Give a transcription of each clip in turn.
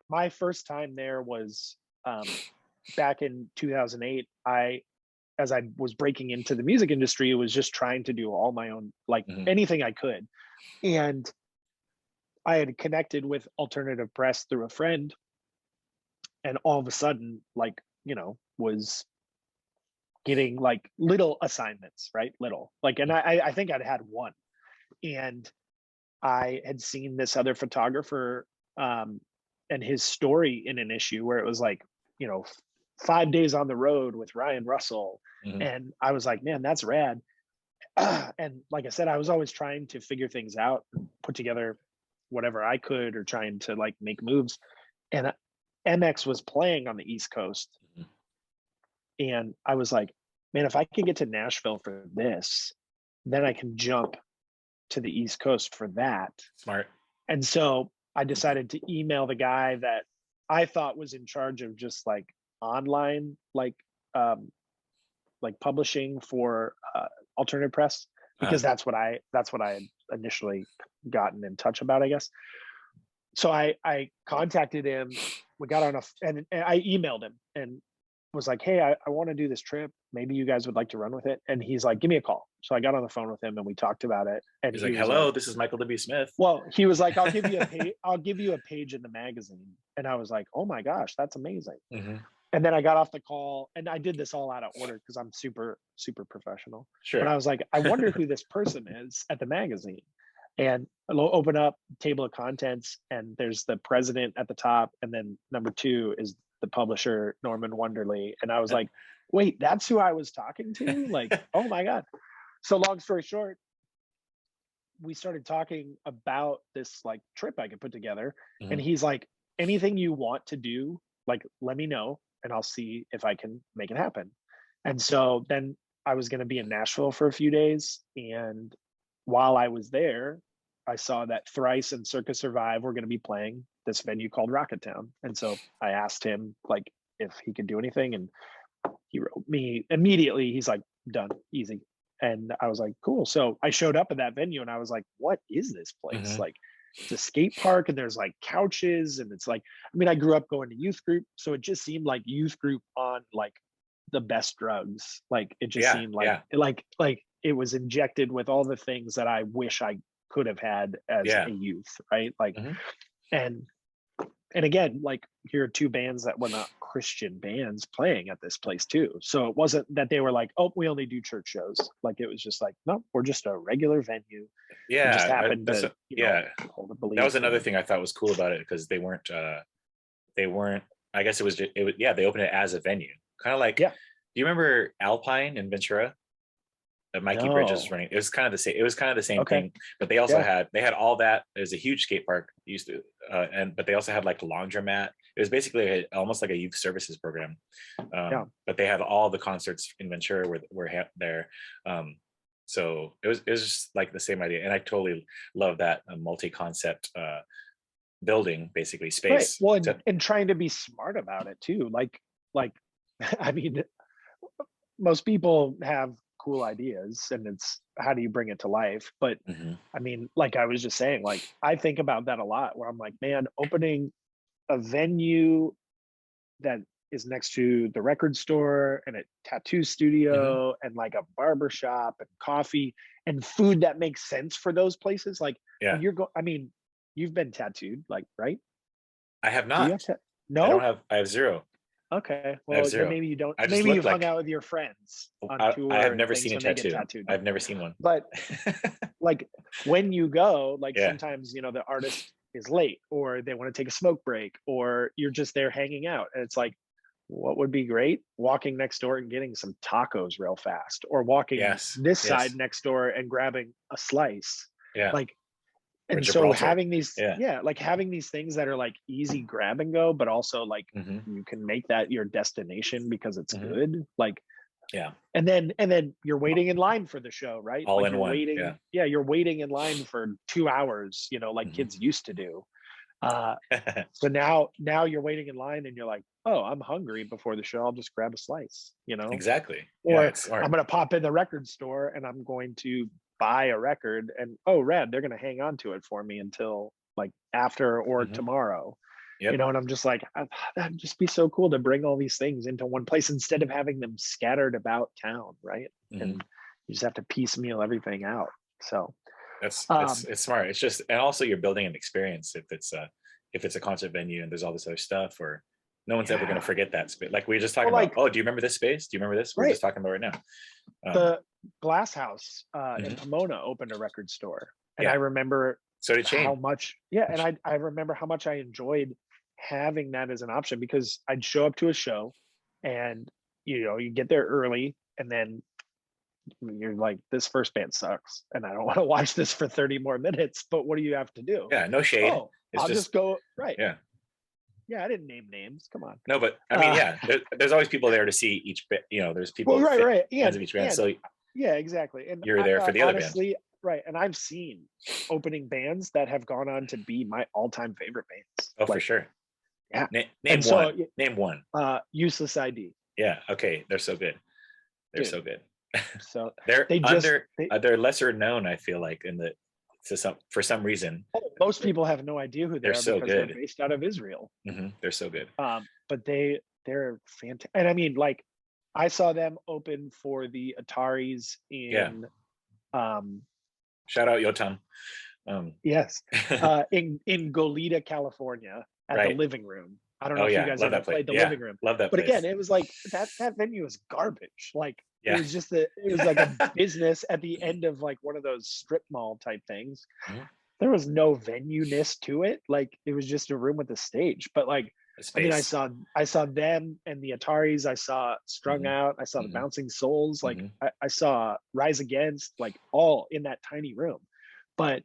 my first time there was back in 2008. As I was breaking into the music industry, was just trying to do all my own, like anything I could. And I had connected with alternative press through a friend, and all of a sudden, like, was getting like little assignments, right? Little, like, and I think I'd had one, and I had seen this other photographer, and his story in an issue where it was like, 5 days on the road with Ryan Russell. And I was like, man, that's rad. And like I said, I was always trying to figure things out, put together whatever I could, or trying to like make moves. And MX was playing on the East Coast. And I was like, man, if I can get to Nashville for this, then I can jump to the East Coast for that. Smart. And so I decided to email the guy that I thought was in charge of just like online, like publishing for alternative press, because that's what I had initially gotten in touch about, I guess. So I contacted him. We got on and I emailed him and was like, hey, I want to do this trip. Maybe you guys would like to run with it. And he's like, give me a call. So I got on the phone with him and we talked about it. And he's like, hello, this is Michael W. Smith. Well, he was like, I'll give you a page in the magazine. And I was like, oh my gosh, that's amazing. And then I got off the call, and I did this all out of order because I'm super, super professional. Sure. But I was like, I wonder who this person is at the magazine. And I'll open up table of contents, and there's the president at the top, and then number 2 is the publisher, Norman Wonderly. And I was like, wait, that's who I was talking to? Like, oh my God. So long story short, we started talking about this like trip I could put together. And he's like, anything you want to do, like, let me know, and I'll see if I can make it happen. And so then I was going to be in Nashville for a few days. And while I was there, I saw that Thrice and Circus Survive were going to be playing this venue called Rocketown. And so I asked him like if he could do anything, and he wrote me immediately. He's like, done, easy. And I was like, cool. So I showed up at that venue and I was like, what is this place? Like, it's a skate park and there's like couches, and it's like, I mean, I grew up going to youth group, so it just seemed like youth group on like the best drugs. Like it just seemed like like it was injected with all the things that I wish I could have had as a youth, right? Like and again, like, here are 2 bands that were not Christian bands playing at this place too. So it wasn't that they were like, oh, we only do church shows. Like, it was just like, no, we're just a regular venue. Yeah. It just happened to, hold the belief. That was another thing I thought was cool about it, because they weren't, I guess it was, they opened it as a venue. Kind of like, do you remember Alpine in Ventura? That Mikey Bridges was running. It was kind of the same. It was kind of the same thing, but they also had all that. It was a huge skate park used to, but they also had like a laundromat. It was basically almost like a youth services program. But they had all the concerts in Ventura were there. So it was just like the same idea, and I totally love that multi-concept building, basically space. Right. Well, and trying to be smart about it too. Like I mean, most people have cool ideas, and it's how do you bring it to life? But I mean, like I was just saying, like, I think about that a lot, where I'm like, man, opening a venue that is next to the record store and a tattoo studio and like a barber shop and coffee and food that makes sense for those places. Like, when I mean, you've been tattooed, like, right? I have not. No, I have 0. Okay, well, then maybe you don't. Maybe you've hung out with your friends on tour. I have never seen a tattoo. I've never seen one. But like, when you go, like, sometimes, the artist is late, or they want to take a smoke break, or you're just there hanging out, and it's like, what would be great? Walking next door and getting some tacos real fast, or walking this side next door and grabbing a slice. Like. And so having these, like having these things that are like easy grab and go, but also like you can make that your destination because it's good. Like, and then you're waiting in line for the show, right? All like in one. You're waiting in line for 2 hours, like kids used to do. So now you're waiting in line and you're like, oh, I'm hungry before the show. I'll just grab a slice, Exactly. Or I'm going to pop in the record store and I'm going to buy a record, and oh, rad, they're going to hang on to it for me until like after or tomorrow. Yep. And I'm just like, that'd just be so cool to bring all these things into one place instead of having them scattered about town, right? And you just have to piecemeal everything out. So That's it's smart. It's just, and also you're building an experience if it's a concert venue and there's all this other stuff, or no one's ever going to forget that space. Like we were just talking about, oh, do you remember this space? Do you remember this? We're just talking about right now. The Glass House in Pomona opened a record store, and I remember so did Shane. how much, and I remember how much I enjoyed having that as an option, because I'd show up to a show and you get there early, and then you're like, this first band sucks and I don't want to watch this for 30 more minutes, but what do you have to do? Yeah, no shade. I'll just go, right. Yeah, I didn't name names, come on. No, but I mean, there's always people there to see each bit, there's people right fans of each band, so yeah, exactly. And you're there for the other honestly, band. Right. And I've seen opening bands that have gone on to be my all-time favorite bands. Oh, for sure. Yeah. Name one. Useless ID. Yeah. Okay. They're so good. So good. So they're lesser known, I feel like, for some reason. Most people have no idea who they are so because good. They're based out of Israel. They're so good. But they're fantastic. And I mean, like, I saw them open for the Ataris in shout out Yotam. Yes. in Goleta, California, at the Living Room. I don't know if you guys ever played the Living Room. Love that But place. again, it was like that venue is garbage. Like it was just it was like a business at the end of like one of those strip mall type things. There was no venue-ness to it. Like it was just a room with a stage. But like, I mean, I saw them and the Ataris. I saw Strung Out. I saw the Bouncing Souls. Like I saw Rise Against. Like all in that tiny room. But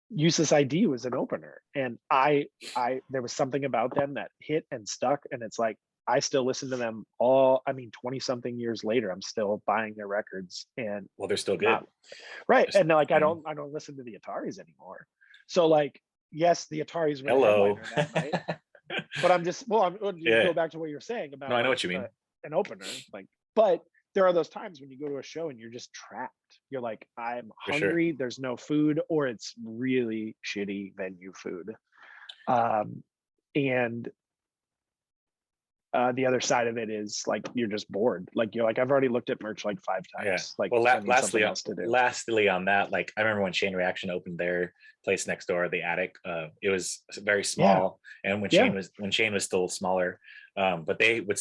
Useless ID was an opener, and there was something about them that hit and stuck. And it's like I still listen to them 20 something years later. I'm still buying their records, and they're still good, right? And like I don't listen to the Ataris anymore. So like, yes, the Ataris were headliner that night. But I'm go back to what you're saying about. No, I know what you mean. An opener, like, but there are those times when you go to a show and you're just trapped. You're like, I'm hungry. Sure. There's no food, or it's really shitty venue food. And the other side of it is like you're just bored. Like you're like, I've already looked at merch like 5 times. Yeah. Like, well, lastly on that, like I remember when Chain Reaction opened their place next door, the Attic. It was very small, and when Chain was still smaller, but they would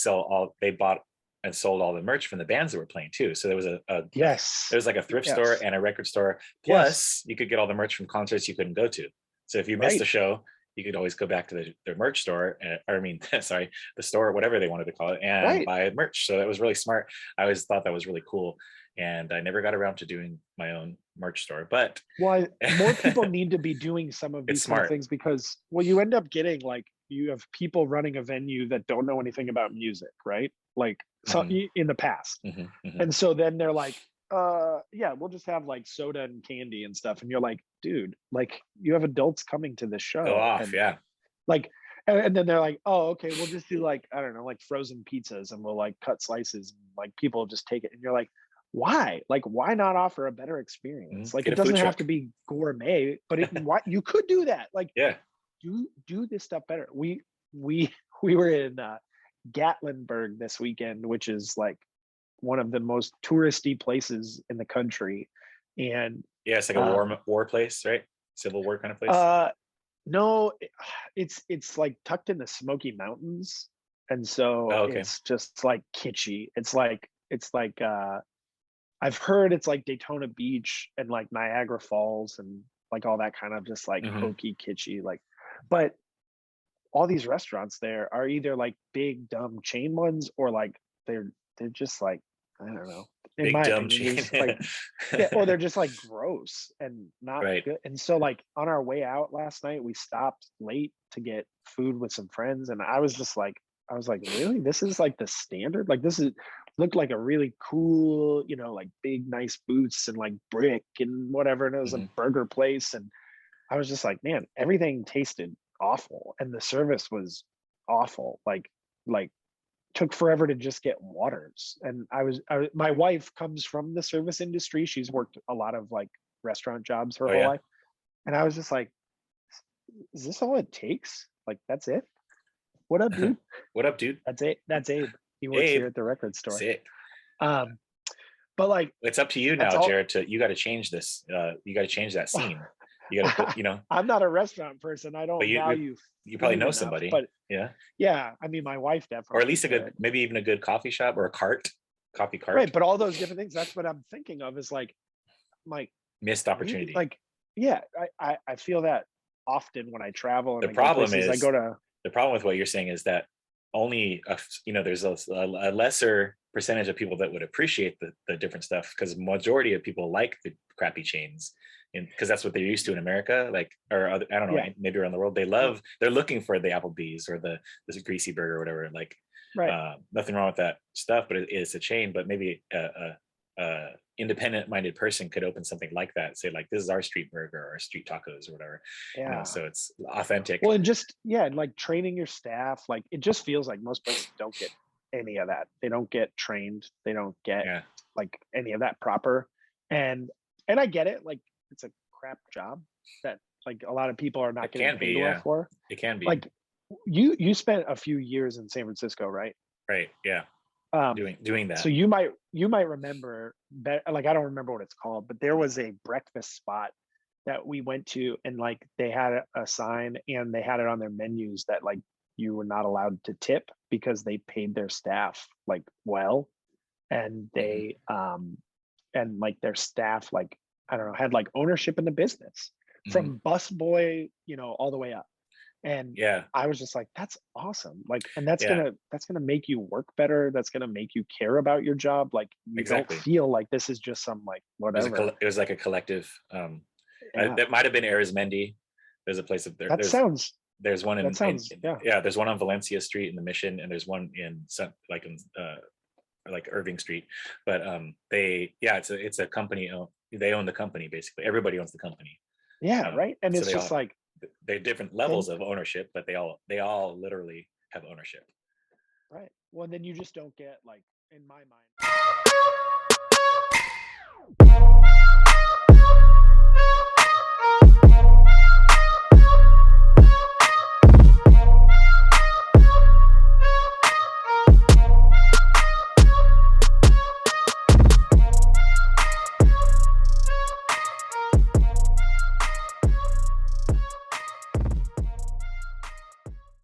they bought and sold all the merch from the bands that were playing too. So there was there was like a thrift store and a record store. Plus, you could get all the merch from concerts you couldn't go to. So if you missed a show, you could always go back to the merch store, the store, whatever they wanted to call it, and buy merch. So that was really smart. I always thought that was really cool. And I never got around to doing my own merch store, but more people need to be doing some of these kind of things, because you end up getting like, you have people running a venue that don't know anything about music, right? Like in the past. And so then they're like, we'll just have like soda and candy and stuff. And you're like, dude, like you have adults coming to this show. Go off, Like, and then they're like, oh, okay, we'll just do like, I don't know, like frozen pizzas, and we'll like cut slices, and like people just take it. And you're like, why? Like, why not offer a better experience? Like, it doesn't have to be gourmet, but you could do that. Like, do this stuff better. We were in Gatlinburg this weekend, which is like one of the most touristy places in the country. And it's like a war place, right? Civil War kind of place. No, it's like tucked in the Smoky Mountains, and so it's just like kitschy. It's like I've heard it's like Daytona Beach and like Niagara Falls and like all that kind of just like hokey kitschy, like. But all these restaurants there are either like big dumb chain ones, or like they're just like, I don't know, in my opinion, or they're just like gross and not good. And so like on our way out last night, we stopped late to get food with some friends, and I was like, really, this is like the standard? Like this looked like a really cool, like big nice booths and like brick and whatever, and it was a burger place, and I was just like, man, everything tasted awful, and the service was awful. Like took forever to just get waters. And my wife comes from the service industry. She's worked a lot of like restaurant jobs her whole life. And I was just like, is this all it takes? Like, that's it? What up, dude? What up, dude? That's Abe. He works Abe. here at the record store. Sick. But like, it's up to you now, Jared. You got to change this. You got to change that scene. You got to put, I'm not a restaurant person. I don't value. You probably know enough, somebody, but yeah. I mean, my wife definitely, or at least maybe even a good coffee shop or a coffee cart. Right, but all those different things. That's what I'm thinking of. Is like missed opportunity. Like, yeah, I feel that often when I travel. And the problem is I go to. The problem with what you're saying is that only there's a lesser percentage of people that would appreciate the different stuff, because majority of people like the crappy chains, because that's what they're used to in America, or other, I don't know, maybe around the world. They're looking for the Applebee's or the greasy burger or whatever. Right. Nothing wrong with that stuff, but it is a chain. But maybe a independent-minded person could open something like that, say like, this is our street burger or our street tacos or whatever. So it's authentic. Well, and just like training your staff, like it just feels like most places don't get any of that. They don't get trained. They don't get like any of that proper. And I get it. Like, it's a crap job that like a lot of people are not getting paid well for. It can be. Like you spent a few years in San Francisco, right? Right. Yeah. Doing that. So you might remember, like, I don't remember what it's called, but there was a breakfast spot that we went to, and like they had a sign and they had it on their menus that like you were not allowed to tip because they paid their staff like well, and they and like their staff, like, I don't know, had like ownership in the business from busboy, all the way up. And I was just like, that's awesome. Like, and that's gonna make you work better. That's gonna make you care about your job. Like, you don't feel like this is just some like whatever. It was like a collective. That might have been Arizmendi. There's a place up there. There's one in there's one on Valencia Street in the Mission, and there's one in like Irving Street. But it's a company. They own the company basically. Everybody owns the company. Right. And it's just like, they're different levels of ownership, but they all literally have ownership. Right. Well, then you just don't get, like, in my mind.